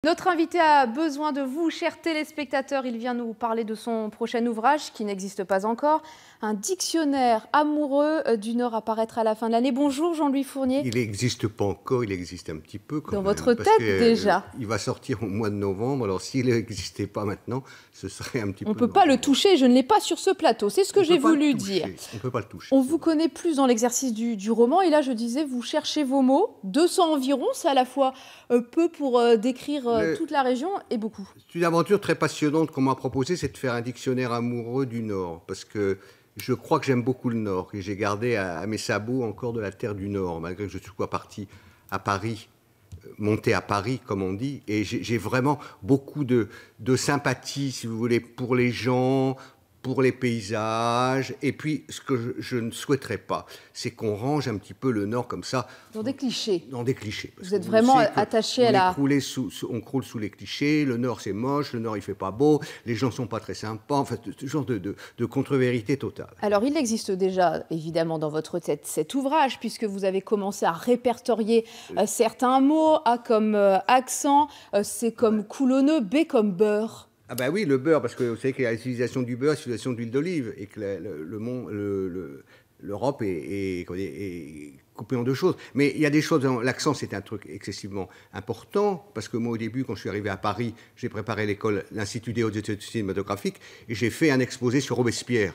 Notre invité a besoin de vous, chers téléspectateurs. Il vient nous parler de son prochain ouvrage, qui n'existe pas encore. Un dictionnaire amoureux du Nord à paraître à la fin de l'année. Bonjour Jean-Louis Fournier. Il n'existe pas encore, il existe un petit peu quand Dans même. Votre tête déjà. Il va sortir au mois de novembre, alors s'il n'existait pas maintenant, ce serait un petit peu... On ne peut pas le toucher, je ne l'ai pas sur ce plateau. C'est ce que j'ai voulu dire. On ne peut pas le toucher. On vous connaît plus dans l'exercice du roman, et là je disais, vous cherchez vos mots. 200 environ, c'est à la fois peu pour décrire toute la région et beaucoup. C'est une aventure très passionnante qu'on m'a proposée, c'est de faire un dictionnaire amoureux du Nord, parce que je crois que j'aime beaucoup le Nord, et j'ai gardé à mes sabots encore de la terre du Nord, malgré que je sois parti à Paris, monté à Paris, comme on dit, et j'ai vraiment beaucoup de sympathie, si vous voulez, pour les gens, pour les paysages, et puis ce que je ne souhaiterais pas, c'est qu'on range un petit peu le Nord comme ça. Dans des clichés. Dans des clichés. Vous êtes vraiment attaché à la... On croule sous les clichés, le Nord c'est moche, le Nord il fait pas beau, les gens sont pas très sympas, en fait, ce genre de contre-vérité totale. Alors il existe déjà, évidemment, dans votre tête cet ouvrage, puisque vous avez commencé à répertorier certains mots, A comme accent, C comme coulonneux, B comme beurre. Ah ben oui, le beurre, parce que vous savez qu'il y a l'utilisation du beurre, l'utilisation d'huile d'olive, et que l'Europe est coupée en deux choses. Mais il y a des choses, l'accent c'est un truc excessivement important, parce que moi au début, quand je suis arrivé à Paris, j'ai préparé l'Institut des hautes études cinématographiques, et j'ai fait un exposé sur Robespierre.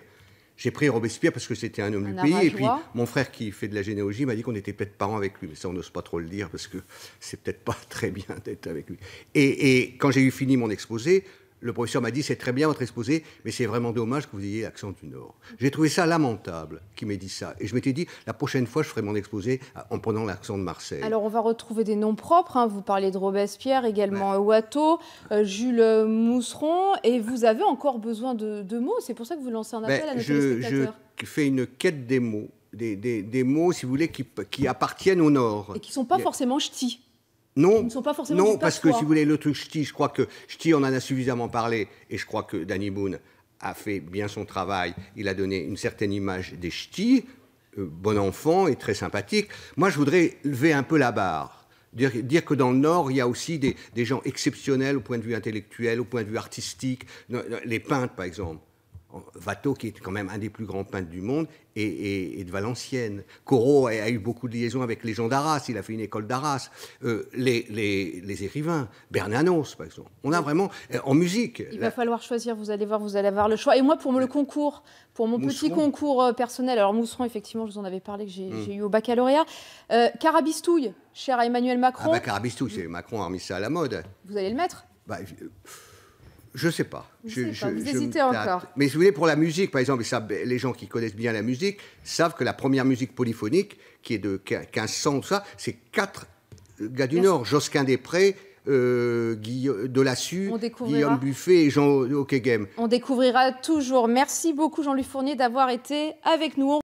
J'ai pris Robespierre parce que c'était un homme du pays, et puis mon frère qui fait de la généalogie m'a dit qu'on était peut-être parents avec lui, mais ça on n'ose pas trop le dire, parce que c'est peut-être pas très bien d'être avec lui. Et quand j'ai eu fini mon exposé, le professeur m'a dit, c'est très bien votre exposé, mais c'est vraiment dommage que vous ayez l'accent du Nord. J'ai trouvé ça lamentable qu'il m'ait dit ça. Et je m'étais dit, la prochaine fois, je ferai mon exposé en prenant l'accent de Marseille. Alors, on va retrouver des noms propres. Hein. Vous parlez de Robespierre, également Watteau, Jules Mousseron. Et vous avez encore besoin de mots. C'est pour ça que vous lancez un appel à nos téléspectateurs. Je fais une quête des mots. Des mots, si vous voulez, qui appartiennent au Nord. Et qui ne sont pas forcément ch'tis. Non, ils ne sont pas forcément non, parce que si vous voulez, le truc ch'ti, je crois que ch'ti, on en a suffisamment parlé, et je crois que Danny Boone a fait bien son travail. Il a donné une certaine image des ch'tis, bon enfant et très sympathique. Moi, je voudrais lever un peu la barre. Dire que dans le Nord, il y a aussi des gens exceptionnels au point de vue intellectuel, au point de vue artistique. Les peintres, par exemple. Watteau, qui est quand même un des plus grands peintres du monde, et de Valenciennes. Corot a eu beaucoup de liaisons avec les gens d'Arras, il a fait une école d'Arras. Les écrivains, Bernanos, par exemple. On a vraiment, en musique... Il va falloir choisir, vous allez voir, vous allez avoir le choix. Et moi, pour le concours, pour mon petit concours personnel, alors Mousseron, effectivement, je vous en avais parlé, que j'ai eu au baccalauréat. Carabistouille, cher à Emmanuel Macron. Ah bah Carabistouille, c'est Macron a remis ça à la mode. Vous allez le mettre? Je ne sais pas. Vous hésitez encore. Mais si vous voulez, pour la musique, par exemple, les gens qui connaissent bien la musique savent que la première musique polyphonique, qui est de 1500, tout ça, c'est 4 gars du Nord. Josquin des Prés, Delassus, Guillaume Buffet et Jean Hockeghem. On découvrira toujours. Merci beaucoup Jean-Louis Fournier d'avoir été avec nous.